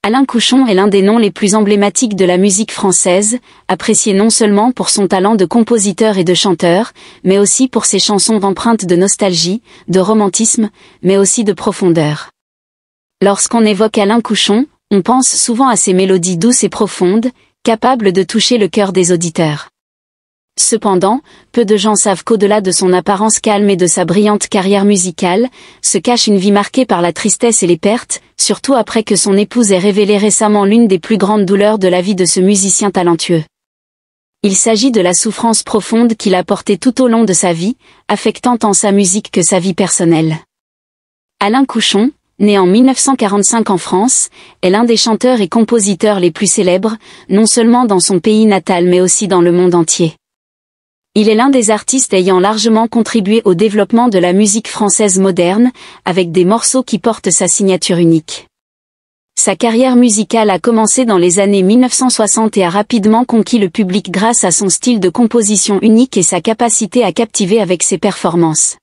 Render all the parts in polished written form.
Alain Couchon est l'un des noms les plus emblématiques de la musique française, apprécié non seulement pour son talent de compositeur et de chanteur, mais aussi pour ses chansons empreintes de nostalgie, de romantisme, mais aussi de profondeur. Lorsqu'on évoque Alain Couchon, on pense souvent à ses mélodies douces et profondes, capables de toucher le cœur des auditeurs. Cependant, peu de gens savent qu'au-delà de son apparence calme et de sa brillante carrière musicale, se cache une vie marquée par la tristesse et les pertes, surtout après que son épouse ait révélé récemment l'une des plus grandes douleurs de la vie de ce musicien talentueux. Il s'agit de la souffrance profonde qu'il a portée tout au long de sa vie, affectant tant sa musique que sa vie personnelle. Alain Couchon, né en 1945 en France, est l'un des chanteurs et compositeurs les plus célèbres, non seulement dans son pays natal mais aussi dans le monde entier. Il est l'un des artistes ayant largement contribué au développement de la musique française moderne, avec des morceaux qui portent sa signature unique. Sa carrière musicale a commencé dans les années 1960 et a rapidement conquis le public grâce à son style de composition unique et sa capacité à captiver avec ses performances.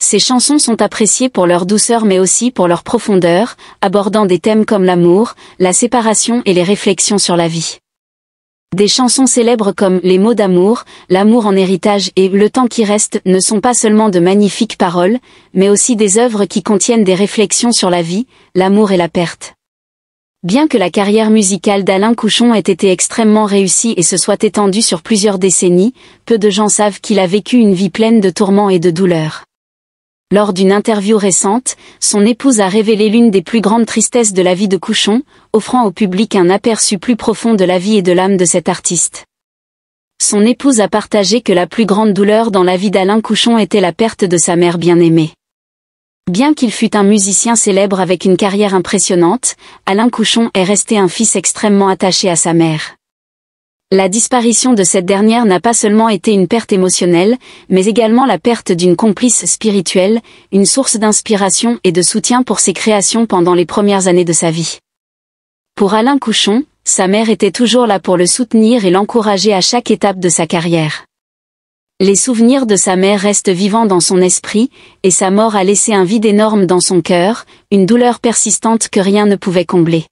Ses chansons sont appréciées pour leur douceur mais aussi pour leur profondeur, abordant des thèmes comme l'amour, la séparation et les réflexions sur la vie. Des chansons célèbres comme Les mots d'amour, L'amour en héritage et Le temps qui reste ne sont pas seulement de magnifiques paroles, mais aussi des œuvres qui contiennent des réflexions sur la vie, l'amour et la perte. Bien que la carrière musicale d'Alain Couchon ait été extrêmement réussie et se soit étendue sur plusieurs décennies, peu de gens savent qu'il a vécu une vie pleine de tourments et de douleurs. Lors d'une interview récente, son épouse a révélé l'une des plus grandes tristesses de la vie de Couchon, offrant au public un aperçu plus profond de la vie et de l'âme de cet artiste. Son épouse a partagé que la plus grande douleur dans la vie d'Alain Couchon était la perte de sa mère bien-aimée. Bien qu'il fût un musicien célèbre avec une carrière impressionnante, Alain Couchon est resté un fils extrêmement attaché à sa mère. La disparition de cette dernière n'a pas seulement été une perte émotionnelle, mais également la perte d'une complice spirituelle, une source d'inspiration et de soutien pour ses créations pendant les premières années de sa vie. Pour Alain Couchon, sa mère était toujours là pour le soutenir et l'encourager à chaque étape de sa carrière. Les souvenirs de sa mère restent vivants dans son esprit, et sa mort a laissé un vide énorme dans son cœur, une douleur persistante que rien ne pouvait combler.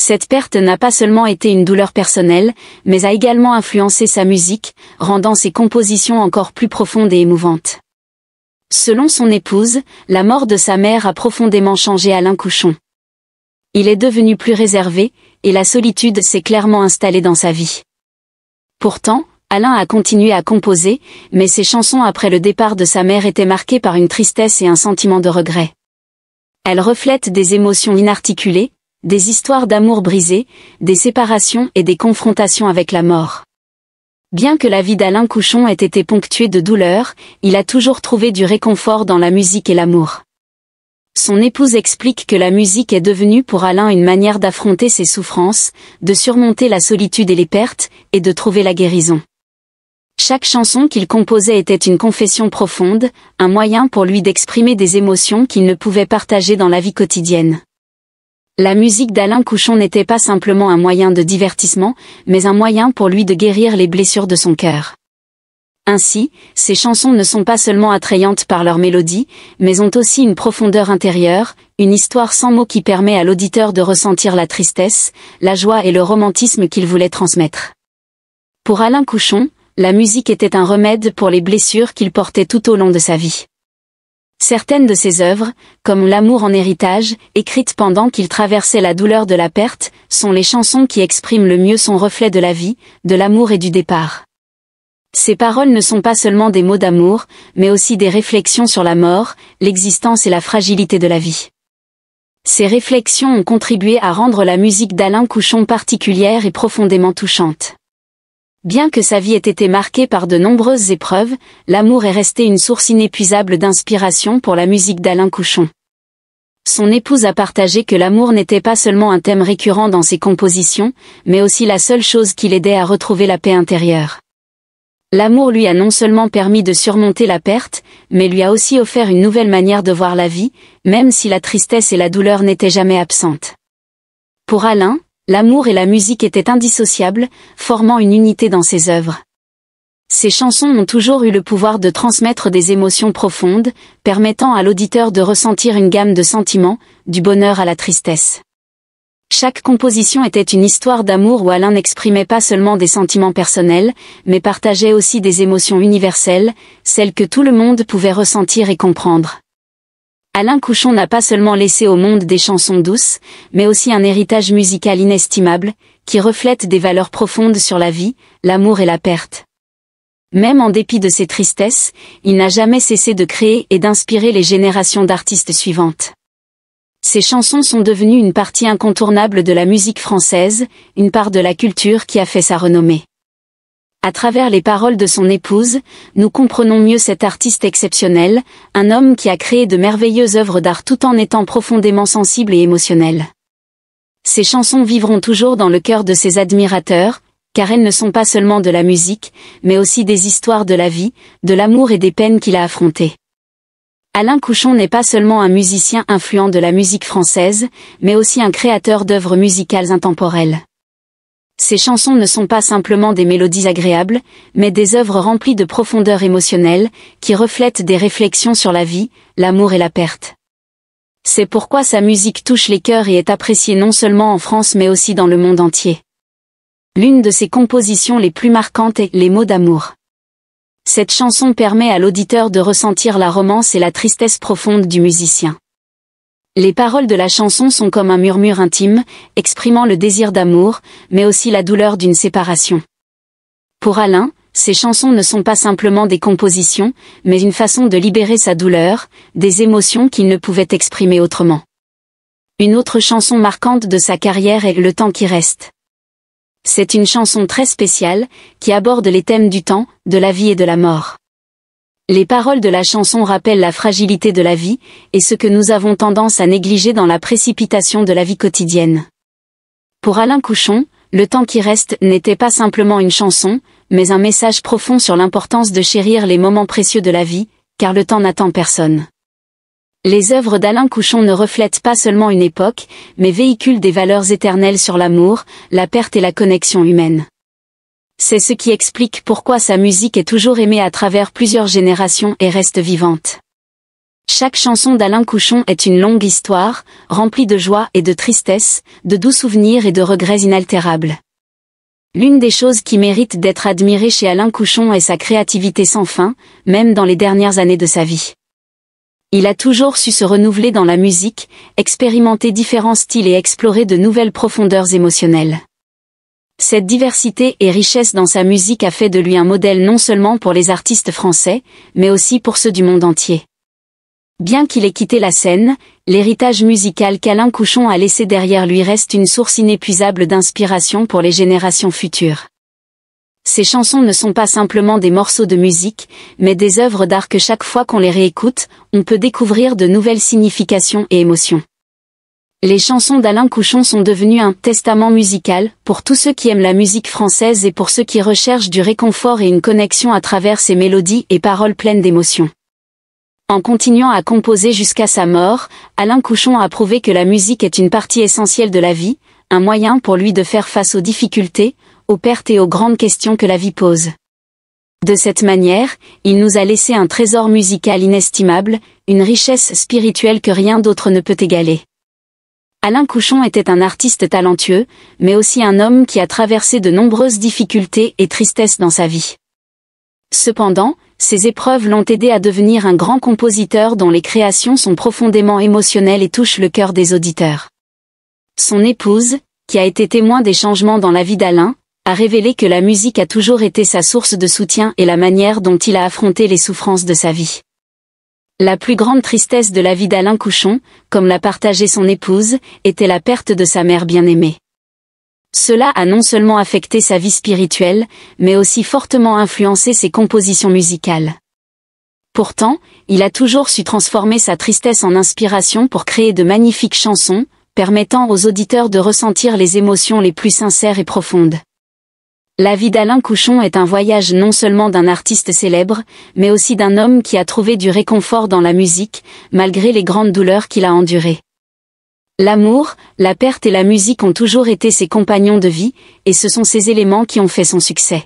Cette perte n'a pas seulement été une douleur personnelle, mais a également influencé sa musique, rendant ses compositions encore plus profondes et émouvantes. Selon son épouse, la mort de sa mère a profondément changé Alain Couchon. Il est devenu plus réservé, et la solitude s'est clairement installée dans sa vie. Pourtant, Alain a continué à composer, mais ses chansons après le départ de sa mère étaient marquées par une tristesse et un sentiment de regret. Elles reflètent des émotions inarticulées, des histoires d'amour brisées, des séparations et des confrontations avec la mort. Bien que la vie d'Alain Couchon ait été ponctuée de douleurs, il a toujours trouvé du réconfort dans la musique et l'amour. Son épouse explique que la musique est devenue pour Alain une manière d'affronter ses souffrances, de surmonter la solitude et les pertes, et de trouver la guérison. Chaque chanson qu'il composait était une confession profonde, un moyen pour lui d'exprimer des émotions qu'il ne pouvait partager dans la vie quotidienne. La musique d'Alain Couchon n'était pas simplement un moyen de divertissement, mais un moyen pour lui de guérir les blessures de son cœur. Ainsi, ses chansons ne sont pas seulement attrayantes par leur mélodie, mais ont aussi une profondeur intérieure, une histoire sans mots qui permet à l'auditeur de ressentir la tristesse, la joie et le romantisme qu'il voulait transmettre. Pour Alain Couchon, la musique était un remède pour les blessures qu'il portait tout au long de sa vie. Certaines de ses œuvres, comme L'amour en héritage, écrites pendant qu'il traversait la douleur de la perte, sont les chansons qui expriment le mieux son reflet de la vie, de l'amour et du départ. Ces paroles ne sont pas seulement des mots d'amour, mais aussi des réflexions sur la mort, l'existence et la fragilité de la vie. Ces réflexions ont contribué à rendre la musique d'Alain Couchon particulière et profondément touchante. Bien que sa vie ait été marquée par de nombreuses épreuves, l'amour est resté une source inépuisable d'inspiration pour la musique d'Alain Couchon. Son épouse a partagé que l'amour n'était pas seulement un thème récurrent dans ses compositions, mais aussi la seule chose qui l'aidait à retrouver la paix intérieure. L'amour lui a non seulement permis de surmonter la perte, mais lui a aussi offert une nouvelle manière de voir la vie, même si la tristesse et la douleur n'étaient jamais absentes. Pour Alain, l'amour et la musique étaient indissociables, formant une unité dans ses œuvres. Ses chansons ont toujours eu le pouvoir de transmettre des émotions profondes, permettant à l'auditeur de ressentir une gamme de sentiments, du bonheur à la tristesse. Chaque composition était une histoire d'amour où Alain n'exprimait pas seulement des sentiments personnels, mais partageait aussi des émotions universelles, celles que tout le monde pouvait ressentir et comprendre. Alain Couchon n'a pas seulement laissé au monde des chansons douces, mais aussi un héritage musical inestimable, qui reflète des valeurs profondes sur la vie, l'amour et la perte. Même en dépit de ses tristesses, il n'a jamais cessé de créer et d'inspirer les générations d'artistes suivantes. Ses chansons sont devenues une partie incontournable de la musique française, une part de la culture qui a fait sa renommée. À travers les paroles de son épouse, nous comprenons mieux cet artiste exceptionnel, un homme qui a créé de merveilleuses œuvres d'art tout en étant profondément sensible et émotionnel. Ses chansons vivront toujours dans le cœur de ses admirateurs, car elles ne sont pas seulement de la musique, mais aussi des histoires de la vie, de l'amour et des peines qu'il a affrontées. Alain Couchon n'est pas seulement un musicien influent de la musique française, mais aussi un créateur d'œuvres musicales intemporelles. Ses chansons ne sont pas simplement des mélodies agréables, mais des œuvres remplies de profondeur émotionnelle, qui reflètent des réflexions sur la vie, l'amour et la perte. C'est pourquoi sa musique touche les cœurs et est appréciée non seulement en France mais aussi dans le monde entier. L'une de ses compositions les plus marquantes est « Les mots d'amour ». Cette chanson permet à l'auditeur de ressentir la romance et la tristesse profonde du musicien. Les paroles de la chanson sont comme un murmure intime, exprimant le désir d'amour, mais aussi la douleur d'une séparation. Pour Alain, ces chansons ne sont pas simplement des compositions, mais une façon de libérer sa douleur, des émotions qu'il ne pouvait exprimer autrement. Une autre chanson marquante de sa carrière est « Le temps qui reste ». C'est une chanson très spéciale, qui aborde les thèmes du temps, de la vie et de la mort. Les paroles de la chanson rappellent la fragilité de la vie, et ce que nous avons tendance à négliger dans la précipitation de la vie quotidienne. Pour Alain Couchon, Le temps qui reste n'était pas simplement une chanson, mais un message profond sur l'importance de chérir les moments précieux de la vie, car le temps n'attend personne. Les œuvres d'Alain Couchon ne reflètent pas seulement une époque, mais véhiculent des valeurs éternelles sur l'amour, la perte et la connexion humaine. C'est ce qui explique pourquoi sa musique est toujours aimée à travers plusieurs générations et reste vivante. Chaque chanson d'Alain Couchon est une longue histoire, remplie de joie et de tristesse, de doux souvenirs et de regrets inaltérables. L'une des choses qui mérite d'être admirée chez Alain Couchon est sa créativité sans fin, même dans les dernières années de sa vie. Il a toujours su se renouveler dans la musique, expérimenter différents styles et explorer de nouvelles profondeurs émotionnelles. Cette diversité et richesse dans sa musique a fait de lui un modèle non seulement pour les artistes français, mais aussi pour ceux du monde entier. Bien qu'il ait quitté la scène, l'héritage musical qu'Alain Couchon a laissé derrière lui reste une source inépuisable d'inspiration pour les générations futures. Ces chansons ne sont pas simplement des morceaux de musique, mais des œuvres d'art que chaque fois qu'on les réécoute, on peut découvrir de nouvelles significations et émotions. Les chansons d'Alain Couchon sont devenues un testament musical pour tous ceux qui aiment la musique française et pour ceux qui recherchent du réconfort et une connexion à travers ses mélodies et paroles pleines d'émotions. En continuant à composer jusqu'à sa mort, Alain Couchon a prouvé que la musique est une partie essentielle de la vie, un moyen pour lui de faire face aux difficultés, aux pertes et aux grandes questions que la vie pose. De cette manière, il nous a laissé un trésor musical inestimable, une richesse spirituelle que rien d'autre ne peut égaler. Alain Couchon était un artiste talentueux, mais aussi un homme qui a traversé de nombreuses difficultés et tristesses dans sa vie. Cependant, ces épreuves l'ont aidé à devenir un grand compositeur dont les créations sont profondément émotionnelles et touchent le cœur des auditeurs. Son épouse, qui a été témoin des changements dans la vie d'Alain, a révélé que la musique a toujours été sa source de soutien et la manière dont il a affronté les souffrances de sa vie. La plus grande tristesse de la vie d'Alain Couchon, comme l'a partagé son épouse, était la perte de sa mère bien-aimée. Cela a non seulement affecté sa vie spirituelle, mais aussi fortement influencé ses compositions musicales. Pourtant, il a toujours su transformer sa tristesse en inspiration pour créer de magnifiques chansons, permettant aux auditeurs de ressentir les émotions les plus sincères et profondes. La vie d'Alain Couchon est un voyage non seulement d'un artiste célèbre, mais aussi d'un homme qui a trouvé du réconfort dans la musique, malgré les grandes douleurs qu'il a endurées. L'amour, la perte et la musique ont toujours été ses compagnons de vie, et ce sont ces éléments qui ont fait son succès.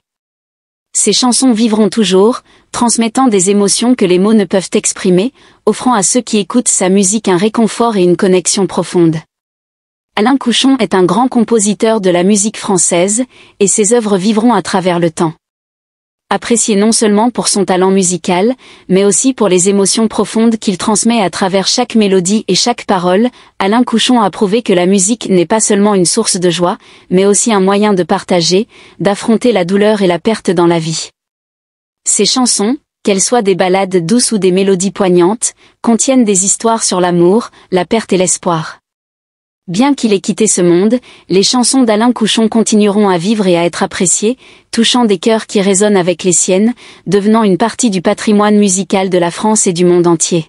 Ces chansons vivront toujours, transmettant des émotions que les mots ne peuvent exprimer, offrant à ceux qui écoutent sa musique un réconfort et une connexion profonde. Alain Couchon est un grand compositeur de la musique française, et ses œuvres vivront à travers le temps. Apprécié non seulement pour son talent musical, mais aussi pour les émotions profondes qu'il transmet à travers chaque mélodie et chaque parole, Alain Couchon a prouvé que la musique n'est pas seulement une source de joie, mais aussi un moyen de partager, d'affronter la douleur et la perte dans la vie. Ses chansons, qu'elles soient des ballades douces ou des mélodies poignantes, contiennent des histoires sur l'amour, la perte et l'espoir. Bien qu'il ait quitté ce monde, les chansons d'Alain Couchon continueront à vivre et à être appréciées, touchant des cœurs qui résonnent avec les siennes, devenant une partie du patrimoine musical de la France et du monde entier.